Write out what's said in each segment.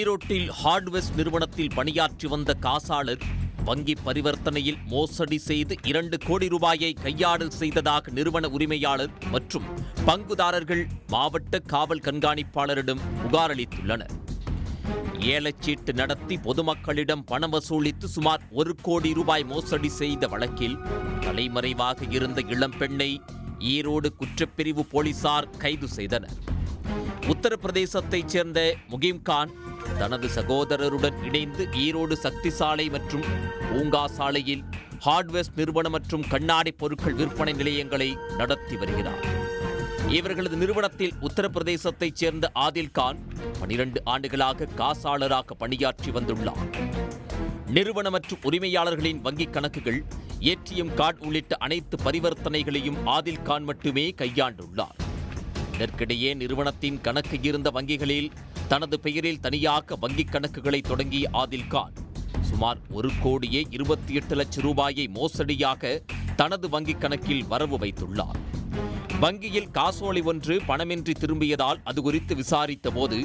ஈரோட்டில் ஹார்ட்வேர்ஸ் நிறுவனத்தில் பணியாற்றி வந்த காசாளர் வங்கி பரிவர்த்தனையில் மோசடி செய்து 2 கோடி ரூபாயை கையாடல் செய்ததாக நிறுவன உரிமையாளர் மற்றும் பங்குதாரர்கள் மாவட்ட காவல் கண்காணிப்பாளரிடம் புகார் அளித்துள்ளனர். ஏலச்சீட்டு நடத்தி பொதுமக்களிடம் பணம் வசூலித்து சுமார் 1 கோடி ரூபாய் மோசடி செய்த வழக்கில் தலைமறைவாக இருந்த இளம்பெண்ணை ஈரோடு குற்றப்பிரிவு போலீசார் கைது செய்தனர். உத்தரப்பிரதேசத்தைச் சேர்ந்த முகிம்கான் தனது சகோதரருடன் இணைந்து ஈரோடு சக்தி சாலை மற்றும் பூங்கா சாலையில் ஹார்ட்வேர்ஸ் நிறுவனம் மற்றும் கண்ணாடி பொருட்கள் விற்பனை நிலையங்களை நடத்தி வருகிறார். இவர்களது நிறுவனத்தில் உத்தரப்பிரதேசத்தைச் சேர்ந்த ஆதில்கான் 12 ஆண்டுகளாக காசாளராக பணியாற்றி வந்துள்ளார். நிறுவன மற்றும் உரிமையாளர்களின் வங்கிக் கணக்குகள், ஏடிஎம் கார்டு உள்ளிட்ட அனைத்து பரிவர்த்தனைகளையும் ஆதில்கான் மட்டுமே கையாண்டுள்ளார். இதற்கிடையே நிறுவனத்தின் கணக்கு இருந்த வங்கிகளில் தனது பெயரில் தனியாக வங்கிக் கணக்குகளை தொடங்கிய ஆதில்கான் சுமார் 1,28 லட்சம் ரூபாயை மோசடியாக தனது வங்கிக் கணக்கில் வரவு வைத்துள்ளார். வங்கியில் காசோலை ஒன்று பணமின்றி திரும்பியதால் அது குறித்து விசாரித்த போது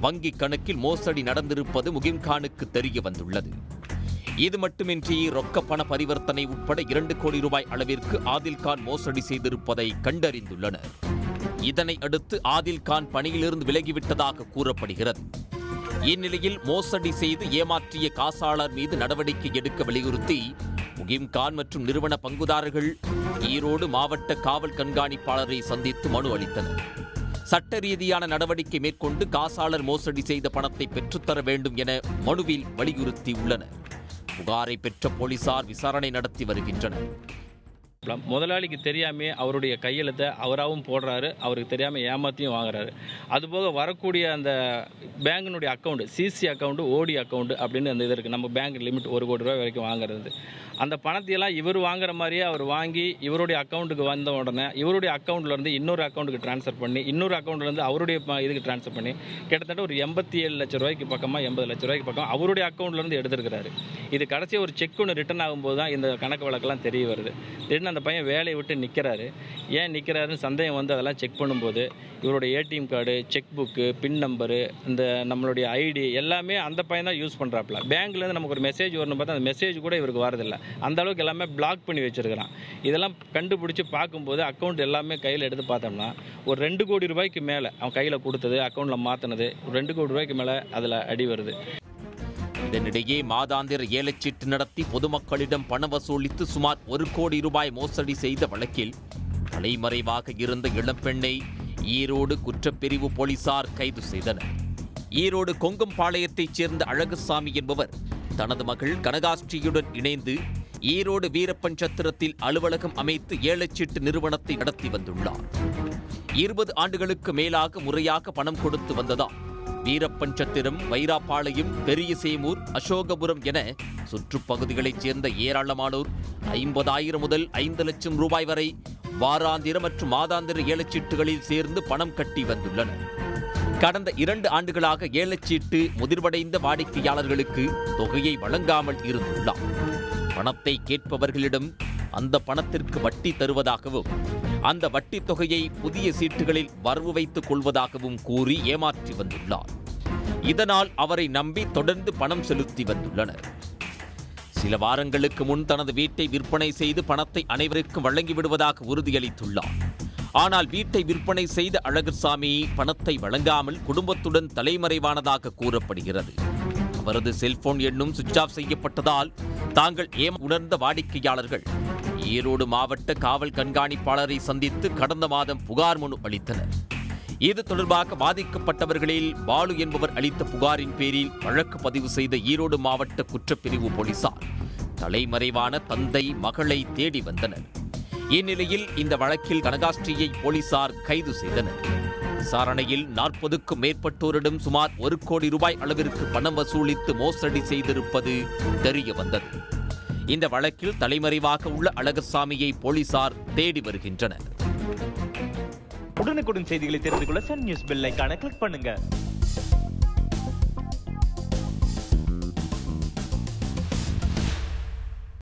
வங்கிக் கணக்கில் மோசடி நடந்திருப்பது முகிம்கானுக்கு தெரிய வந்துள்ளது. இது மட்டுமின்றி ரொக்க பண பரிவர்த்தனை உட்பட 2 கோடி ரூபாய் அளவிற்கு ஆதில்கான் மோசடி செய்திருப்பதை கண்டறிந்துள்ளனர். இதனை அடுத்து ஆதில்கான் பணியிலிருந்து விலகிவிட்டதாக கூறப்படுகிறது. இந்நிலையில் மோசடி செய்து ஏமாற்றிய காசாளர் மீது நடவடிக்கை எடுக்க வலியுறுத்தி முகிம்கான் மற்றும் நிறுவன பங்குதாரர்கள் ஈரோடு மாவட்ட காவல் கண்காணிப்பாளரை சந்தித்து மனு அளித்தனர். சட்ட ரீதியான நடவடிக்கை மேற்கொண்டு காசாளர் மோசடி செய்த பணத்தை பெற்றுத்தர வேண்டும் என மனுவில் வலியுறுத்தியுள்ளனர். புகாரை பெற்ற போலீசார் விசாரணை நடத்தி வருகின்றனர். முதலாளிக்கு தெரியாமே அவருடைய கையெழுத்தை அவராகவும் போடுறாரு, அவருக்கு தெரியாமல் ஏமாற்றியும் வாங்குறாரு. அதுபோக வரக்கூடிய அந்த பேங்கினுடைய அக்கௌண்ட், சிசி அக்கௌண்ட், ஓடி அக்கௌண்ட் அப்படின்னு அந்த இது இருக்குது. நம்ம பேங்க் லிமிட் 1 கோடி ரூபாய் வரைக்கும் வாங்குறது. அந்த பணத்தையெல்லாம் இவர் வாங்குற மாதிரியே அவர் வாங்கி இவருடைய அக்கௌண்ட்டுக்கு வந்த உடனே இவருடைய அக்கௌண்ட்லேருந்து இன்னொரு அக்கௌண்ட்டுக்கு ட்ரான்ஸ்ஃபர் பண்ணி இன்னொரு அக்கௌண்ட்லேருந்து அவருடைய இதுக்கு ட்ரான்ஸ்ஃபர் பண்ணி கிட்டத்தட்ட ஒரு 87 லட்சம் ரூபாய்க்கு பக்கமாக 80 லட்ச ரூபாய்க்கு பக்கம் அவருடைய அக்கௌண்ட்லேருந்து எடுத்துருக்கிறாரு. இது கடைசியாக ஒரு செக் ஒன்று ரிட்டர்ன் ஆகும்போது தான் இந்த கணக்கு வழக்கெல்லாம் தெரிய வருது. திடீர்னு அந்த பையன் வேலையை விட்டு நிற்கிறாரு. ஏன் நிற்கிறாருன்னு சந்தேகம் வந்து அதெல்லாம் செக் பண்ணும்போது இவருடைய ஏடிஎம் கார்டு, செக் புக்கு, பின் நம்பரு, இந்த நம்மளுடைய ஐடி எல்லாமே அந்த பையன் தான் யூஸ் பண்ணுறாப்புல. பேங்க்லேருந்து நமக்கு ஒரு மெசேஜ் வரணும் பார்த்தா அந்த மெசேஜ் கூட இவருக்கு வரதில்லை. அந்த அளவுக்கு எல்லாமே பிளாக் பண்ணி வச்சிருக்கிறான். இதெல்லாம் கண்டுபிடிச்சி பார்க்கும்போது அக்கௌண்ட் எல்லாமே கையில் எடுத்து பார்த்தோம்னா ஒரு 2 கோடி ரூபாய்க்கு மேலே அவன் கையில் கொடுத்தது, அக்கௌண்ட்டில் மாற்றினது ஒரு 2 கோடி ரூபாய்க்கு மேலே அதில் அடி வருது. இதனிடையே மாதாந்திர ஏலச்சீட்டு நடத்தி பொதுமக்களிடம் பணம் வசூலித்து சுமார் 1 கோடி ரூபாய் மோசடி செய்த வழக்கில் தலைமறைவாக இருந்த இளம்பெண்ணை ஈரோடு குற்றப்பிரிவு போலீசார் கைது செய்தனர். ஈரோடு கொங்கம்பாளையத்தைச் சேர்ந்த அழகுசாமி என்பவர் தனது மகள் கனகாஸ்ரீயுடன் இணைந்து ஈரோடு வீரப்பஞ்சத்திரத்தில் அலுவலகம் அமைத்து ஏலச்சீட்டு நிறுவனத்தை நடத்தி வந்துள்ளார். 20 ஆண்டுகளுக்கு மேலாக முறையாக பணம் கொடுத்து வந்ததால் வீரப்பஞ்சத்திரம், வைராப்பாளையம், பெரிய சேமூர், அசோகபுரம் என சுற்றுப்பகுதிகளைச் சேர்ந்த ஏராளமானோர் 50,000 முதல் 5 லட்சம் ரூபாய் வரை வாராந்திர மற்றும் மாதாந்திர ஏலச்சீட்டுகளில் சேர்ந்து பணம் கட்டி வந்துள்ளனர். கடந்த 2 ஆண்டுகளாக ஏலச்சீட்டு முதிர்வடைந்த வாடிக்கையாளர்களுக்கு தொகையை வழங்காமல் இருந்துள்ளார். பணத்தை கேட்பவர்களிடம் அந்த பணத்திற்கு வட்டி தருவதாகவும் அந்த வட்டி தொகையை புதிய சீட்டுகளில் வரவு வைத்துக் கொள்வதாகவும் கூறி ஏமாற்றி வந்துள்ளார். இதனால் அவரை நம்பி தொடர்ந்து பணம் செலுத்தி வந்துள்ளனர். சில வாரங்களுக்கு முன் தனது வீட்டை விற்பனை செய்து பணத்தை அனைவருக்கும் வழங்கிவிடுவதாக உறுதியளித்துள்ளார். ஆனால் வீட்டை விற்பனை செய்த அழகுசாமி பணத்தை வழங்காமல் குடும்பத்துடன் தலைமறைவானதாக கூறப்படுகிறது. அவரது செல்போன் எண்ணும் சுவிட்ச் ஆஃப் செய்யப்பட்டதால் தாங்கள் உணர்ந்த வாடிக்கையாளர்கள் ஈரோடு மாவட்ட காவல் கண்காணிப்பாளரை சந்தித்து கடந்த மாதம் புகார் மனு அளித்தனர். இது தொடர்பாக பாதிக்கப்பட்டவர்களில் பாலு என்பவர் அளித்த புகாரின் பேரில் வழக்கு பதிவு செய்த ஈரோடு மாவட்ட குற்றப்பிரிவு போலீசார் தலைமறைவான தந்தை, மகளை தேடி வந்தனர். இந்நிலையில் இந்த வழக்கில் கனகாஸ்ரீயை போலீசார் கைது செய்தனர். விசாரணையில் 40க்கும் மேற்பட்டோரிடம் சுமார் 1 கோடி ரூபாய் அளவிற்கு பணம் வசூலித்து மோசடி செய்திருப்பது தெரிய வந்தது. இந்த வழக்கில் தலைமறைவாக உள்ள அழகசாமியை போலீசார் தேடி வருகின்றனர். உடனுக்குடன் செய்திகளை தெரிந்து கொள்ள சன் நியூஸ் பெல் ஐகானை கிளிக் பண்ணுங்க.